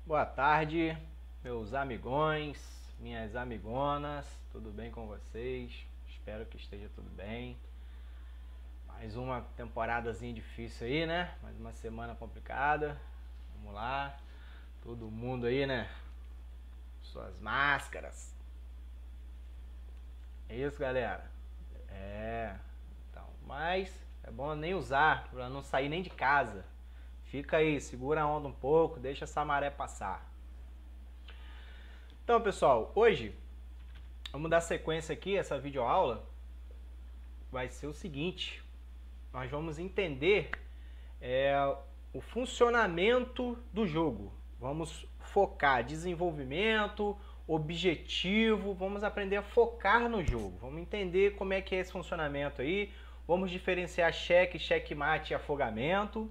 Boa tarde, meus amigões, minhas amigonas, tudo bem com vocês? Espero que esteja tudo bem. Mais uma temporadazinha difícil aí, né? Mais uma semana complicada. Vamos lá, todo mundo aí, né? Suas máscaras. É isso, galera. Mas é bom nem usar, pra não sair nem de casa. Fica aí, segura a onda um pouco, deixa essa maré passar. Então, pessoal, hoje vamos dar sequência aqui, essa videoaula vai ser o seguinte: nós vamos entender o funcionamento do jogo. Vamos focar desenvolvimento, objetivo, vamos aprender a focar no jogo. Vamos entender como é que é esse funcionamento aí. Vamos diferenciar cheque, checkmate e afogamento.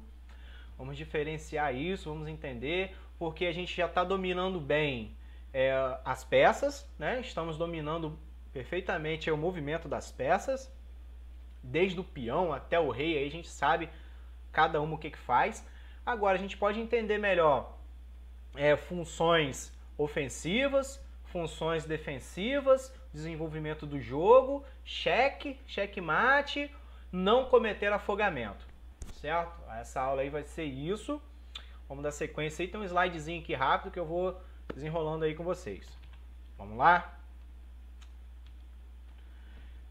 Vamos diferenciar isso, vamos entender, porque a gente já está dominando bem as peças, né? Estamos dominando perfeitamente o movimento das peças, desde o peão até o rei, aí a gente sabe cada uma o que faz. Agora a gente pode entender melhor funções ofensivas, funções defensivas, desenvolvimento do jogo, cheque, checkmate, não cometer afogamento, certo? Essa aula aí vai ser isso. Vamos dar sequência aí, tem um slidezinho aqui rápido que eu vou desenrolando aí com vocês. Vamos lá?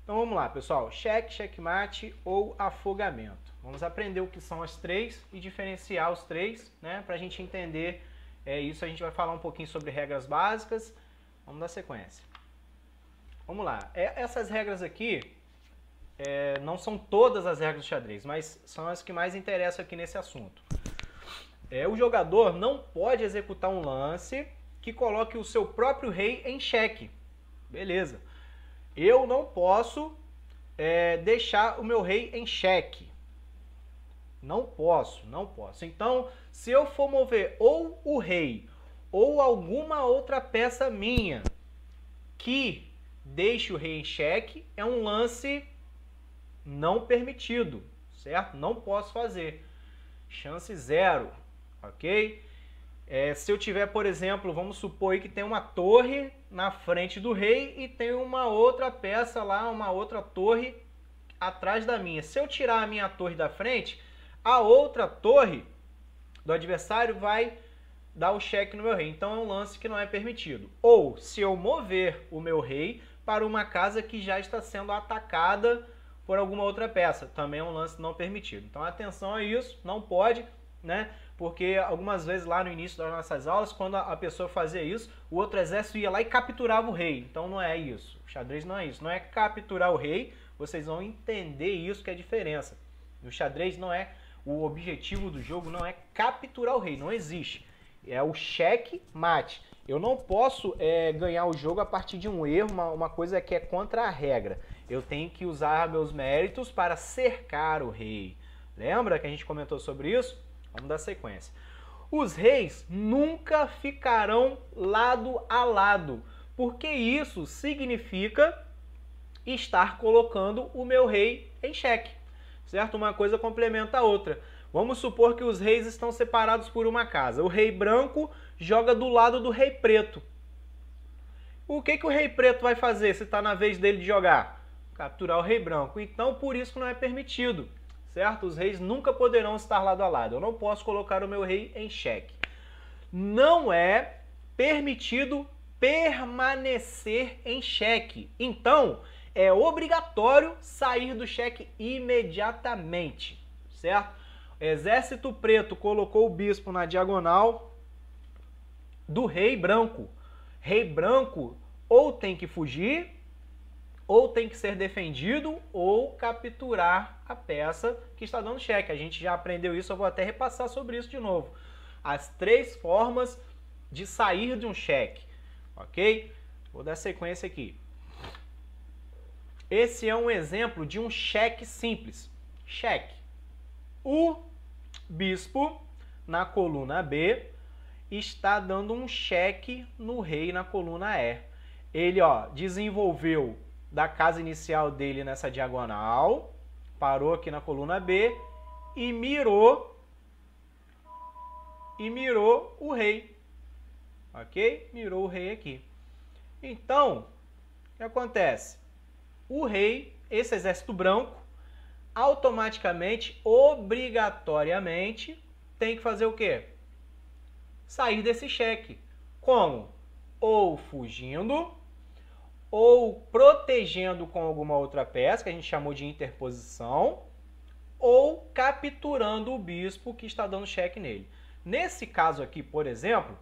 Então vamos lá, pessoal. Cheque, checkmate ou afogamento. Vamos aprender o que são as três e diferenciar os três, né? Para a gente entender isso, a gente vai falar um pouquinho sobre regras básicas. Vamos dar sequência. Vamos lá. Essas regras aqui não são todas as regras do xadrez, mas são as que mais interessam aqui nesse assunto. O jogador não pode executar um lance que coloque o seu próprio rei em xeque. Beleza. Eu não posso deixar o meu rei em xeque. Não posso. Então, se eu for mover ou o rei ou alguma outra peça minha que deixe o rei em xeque, é um lance não permitido, certo? Não posso fazer. Chance zero, ok? Se eu tiver, por exemplo, vamos supor aí que tem uma torre na frente do rei e tem uma outra peça lá, uma outra torre atrás da minha. Se eu tirar a minha torre da frente, a outra torre do adversário vai dar o cheque no meu rei. Então é um lance que não é permitido. Ou se eu mover o meu rei para uma casa que já está sendo atacada por alguma outra peça, também é um lance não permitido. Então atenção a isso, não pode, né? Porque algumas vezes lá no início das nossas aulas, quando a pessoa fazia isso, o outro exército ia lá e capturava o rei. Então não é isso. O xadrez não é isso. Não é capturar o rei. Vocês vão entender isso que é a diferença. No xadrez não é o objetivo do jogo, não é capturar o rei. Não existe. É o cheque-mate. Eu não posso ganhar o jogo a partir de um erro, uma coisa que é contra a regra. Eu tenho que usar meus méritos para cercar o rei. Lembra que a gente comentou sobre isso? Vamos dar sequência. Os reis nunca ficarão lado a lado, porque isso significa estar colocando o meu rei em xeque, certo? Uma coisa complementa a outra. Vamos supor que os reis estão separados por uma casa. O rei branco joga do lado do rei preto. O que o rei preto vai fazer se está na vez dele de jogar? Capturar o rei branco. Então, por isso que não é permitido. Certo? Os reis nunca poderão estar lado a lado. Eu não posso colocar o meu rei em xeque. Não é permitido permanecer em xeque. Então, é obrigatório sair do xeque imediatamente. Certo? Exército preto colocou o bispo na diagonal do rei branco. Rei branco ou tem que fugir, ou tem que ser defendido, ou capturar a peça que está dando cheque. A gente já aprendeu isso, eu vou até repassar sobre isso de novo. As três formas de sair de um cheque, ok? Vou dar sequência aqui. Esse é um exemplo de um cheque simples. Cheque. O bispo, na coluna B, está dando um cheque no rei na coluna E. Ele desenvolveu da casa inicial dele nessa diagonal, parou aqui na coluna B e mirou o rei. ok? Mirou o rei aqui. Então, o que acontece? O rei, esse exército branco, automaticamente, obrigatoriamente, tem que fazer o quê? Sair desse cheque. Como? Ou fugindo, ou protegendo com alguma outra peça, que a gente chamou de interposição, ou capturando o bispo que está dando cheque nele. Nesse caso aqui, por exemplo,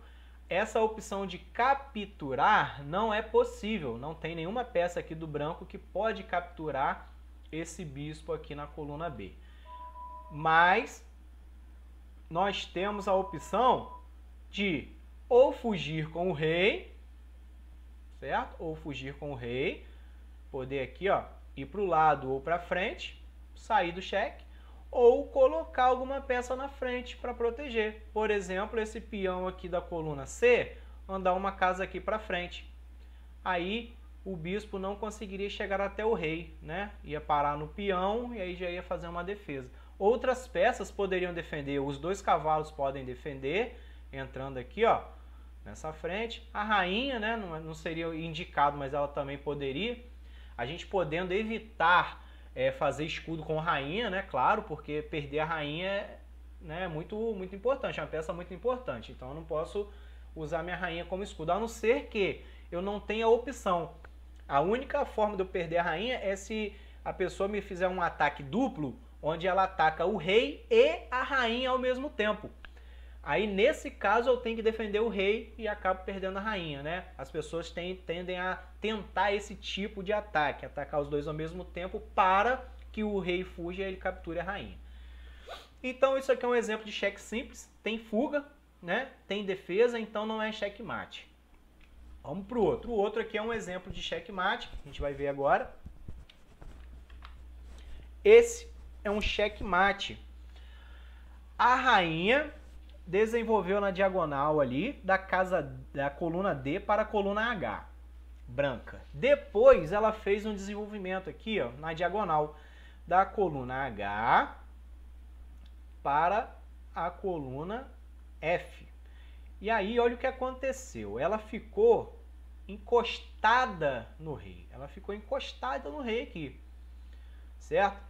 essa opção de capturar não é possível. Não tem nenhuma peça aqui do branco que pode capturar esse bispo aqui na coluna B. Mas nós temos a opção de ou fugir com o rei, certo? Ou fugir com o rei, poder aqui, ó, ir para o lado ou para frente, sair do cheque, ou colocar alguma peça na frente para proteger. Por exemplo, esse peão aqui da coluna C, andar uma casa aqui para frente. Aí o bispo não conseguiria chegar até o rei, né? Ia parar no peão e aí já ia fazer uma defesa. Outras peças poderiam defender, os dois cavalos podem defender, entrando aqui, ó, nessa frente. A rainha, né, não seria indicado, mas ela também poderia. A gente podendo evitar fazer escudo com a rainha, né, claro, porque perder a rainha né, é muito importante, é uma peça muito importante. Então eu não posso usar minha rainha como escudo, a não ser que eu não tenha opção. A única forma de eu perder a rainha é se a pessoa me fizer um ataque duplo, onde ela ataca o rei e a rainha ao mesmo tempo. Aí, nesse caso, eu tenho que defender o rei e acabo perdendo a rainha, né? As pessoas tendem a tentar esse tipo de ataque, atacar os dois ao mesmo tempo para que o rei fuja e ele capture a rainha. Então, isso aqui é um exemplo de cheque simples. Tem fuga, né? Tem defesa, então não é checkmate. Vamos para o outro. O outro aqui é um exemplo de checkmate, que a gente vai ver agora. Esse é um checkmate. A rainha desenvolveu na diagonal ali da coluna D para a coluna H, branca. Depois ela fez um desenvolvimento aqui, ó, na diagonal da coluna H para a coluna F. E aí, olha o que aconteceu. Ela ficou encostada no rei. Ela ficou encostada no rei aqui, certo?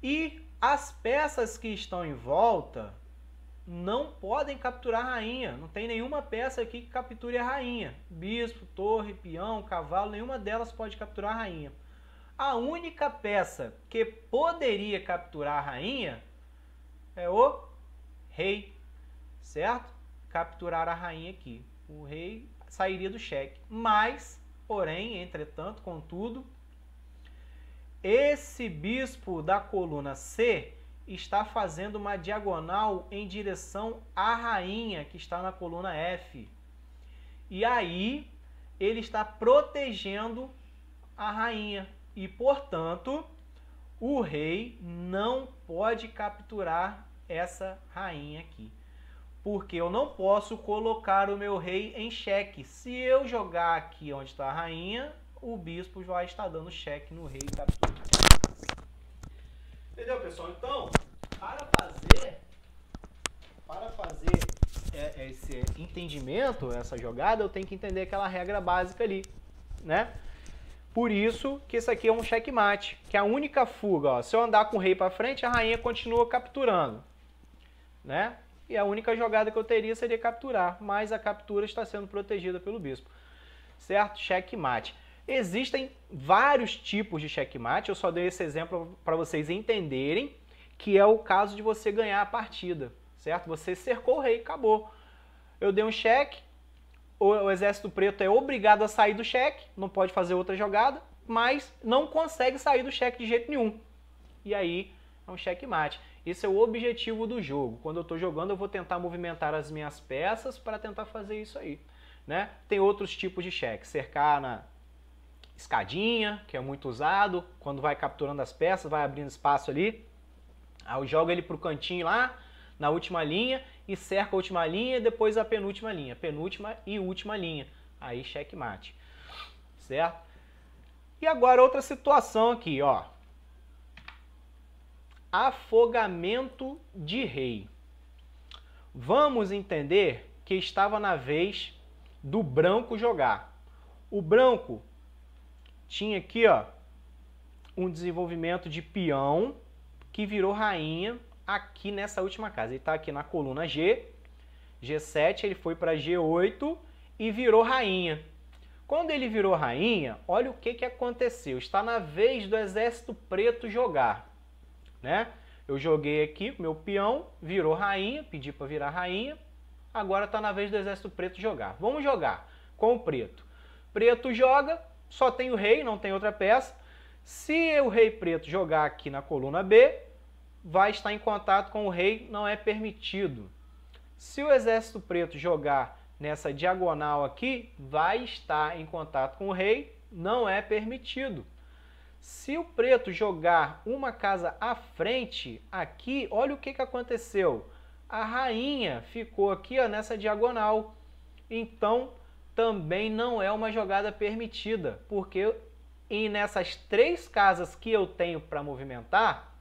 E as peças que estão em volta não podem capturar a rainha. Não tem nenhuma peça aqui que capture a rainha. Bispo, torre, peão, cavalo, nenhuma delas pode capturar a rainha. A única peça que poderia capturar a rainha é o rei, certo? Capturar a rainha aqui. O rei sairia do cheque. Mas, porém, entretanto, contudo, esse bispo da coluna C está fazendo uma diagonal em direção à rainha, que está na coluna F. E aí, ele está protegendo a rainha. E, portanto, o rei não pode capturar essa rainha aqui. Porque eu não posso colocar o meu rei em xeque. Se eu jogar aqui onde está a rainha, o bispo vai estar dando xeque no rei e capturando. Entendeu, pessoal? Então, para fazer esse entendimento, essa jogada, eu tenho que entender aquela regra básica ali, né? Por isso que isso aqui é um checkmate, que a única fuga, ó, se eu andar com o rei para frente, a rainha continua capturando, né? E a única jogada que eu teria seria capturar, mas a captura está sendo protegida pelo bispo, certo? Checkmate. Existem vários tipos de checkmate, eu só dei esse exemplo para vocês entenderem que é o caso de você ganhar a partida, certo? Você cercou o rei, acabou. Eu dei um cheque, o exército preto é obrigado a sair do cheque, não pode fazer outra jogada, mas não consegue sair do cheque de jeito nenhum. E aí é um checkmate. Esse é o objetivo do jogo. Quando eu estou jogando, eu vou tentar movimentar as minhas peças para tentar fazer isso aí, né? Tem outros tipos de cheque. Cercar na escadinha, que é muito usado. Quando vai capturando as peças, vai abrindo espaço ali. Aí eu jogo ele para o cantinho lá, na última linha, e cerca a última linha e depois a penúltima linha. Penúltima e última linha. Aí checkmate, certo? E agora outra situação aqui, ó. Afogamento de rei. Vamos entender que estava na vez do branco jogar. O branco tinha aqui, ó, um desenvolvimento de peão que virou rainha aqui nessa última casa. Ele está aqui na coluna G, G7, ele foi para G8 e virou rainha. Quando ele virou rainha, olha o que aconteceu. Está na vez do exército preto jogar, né? Eu joguei aqui, meu peão virou rainha, pedi para virar rainha. Agora está na vez do exército preto jogar. Vamos jogar com o preto. Preto joga, só tem o rei, não tem outra peça. Se o rei preto jogar aqui na coluna B, vai estar em contato com o rei, não é permitido. Se o exército preto jogar nessa diagonal aqui, vai estar em contato com o rei, não é permitido. Se o preto jogar uma casa à frente, aqui, olha o que aconteceu. A rainha ficou aqui, ó, nessa diagonal. Então, também não é uma jogada permitida, porque nessas 3 casas que eu tenho para movimentar,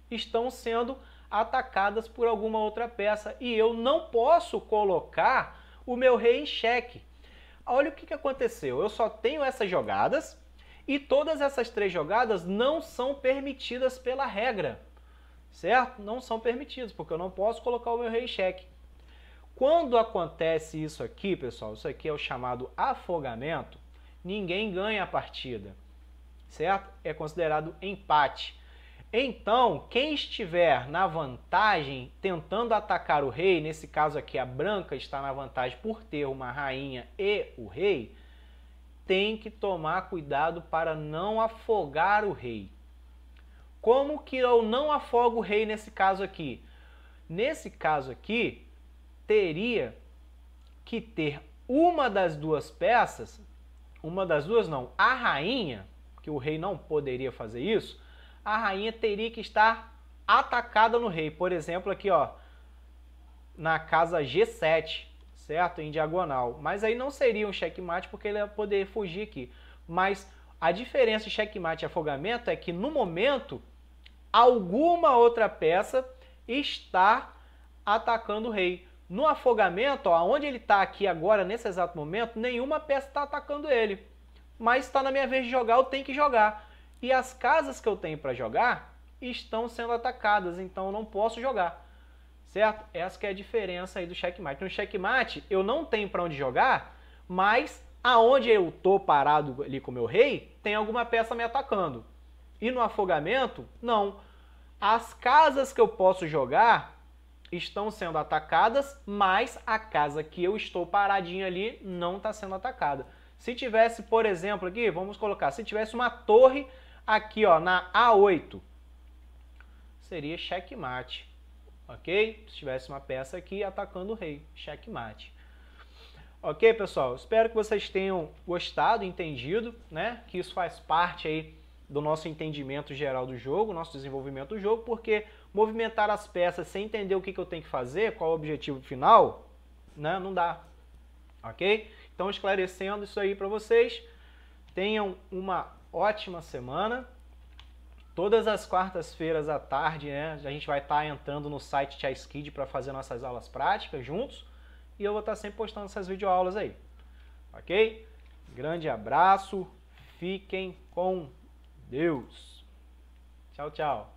estão sendo atacadas por alguma outra peça e eu não posso colocar o meu rei em xeque. Olha o que aconteceu. Eu só tenho essas jogadas e todas essas 3 jogadas não são permitidas pela regra, certo? Não são permitidas, porque eu não posso colocar o meu rei em xeque. Quando acontece isso aqui, pessoal, isso aqui é o chamado afogamento, ninguém ganha a partida, certo? É considerado empate. Então, quem estiver na vantagem, tentando atacar o rei, nesse caso aqui a branca está na vantagem por ter uma rainha e o rei, tem que tomar cuidado para não afogar o rei. Como que eu não afogo o rei nesse caso aqui? Nesse caso aqui, teria que ter uma das 2 peças, uma das 2 não, a rainha, que o rei não poderia fazer isso, a rainha teria que estar atacada no rei. Por exemplo, aqui, ó, na casa G7, certo? Em diagonal. Mas aí não seria um checkmate porque ele ia poder fugir aqui. Mas a diferença de checkmate e afogamento é que no momento alguma outra peça está atacando o rei. No afogamento, ó, onde ele está aqui agora, nesse exato momento, nenhuma peça está atacando ele. Mas está na minha vez de jogar, eu tenho que jogar. E as casas que eu tenho para jogar estão sendo atacadas, então eu não posso jogar, certo? Essa que é a diferença aí do checkmate. No checkmate, eu não tenho para onde jogar, mas aonde eu estou parado ali com o meu rei, tem alguma peça me atacando. E no afogamento, não. As casas que eu posso jogar estão sendo atacadas, mas a casa que eu estou paradinho ali não está sendo atacada. Se tivesse, por exemplo, aqui, vamos colocar, se tivesse uma torre aqui, ó, na A8, seria checkmate, ok? Se tivesse uma peça aqui atacando o rei, checkmate. Ok, pessoal? Espero que vocês tenham gostado, entendido, né? Que isso faz parte aí do nosso entendimento geral do jogo, nosso desenvolvimento do jogo, porque movimentar as peças sem entender o que eu tenho que fazer, qual é o objetivo final, né? Não dá, ok? Então, esclarecendo isso aí para vocês, tenham uma ótima semana. Todas as quartas-feiras à tarde, né, a gente vai estar entrando no site ChessKid para fazer nossas aulas práticas juntos. E eu vou estar sempre postando essas videoaulas aí. Ok? Grande abraço. Fiquem com Deus. Tchau, tchau.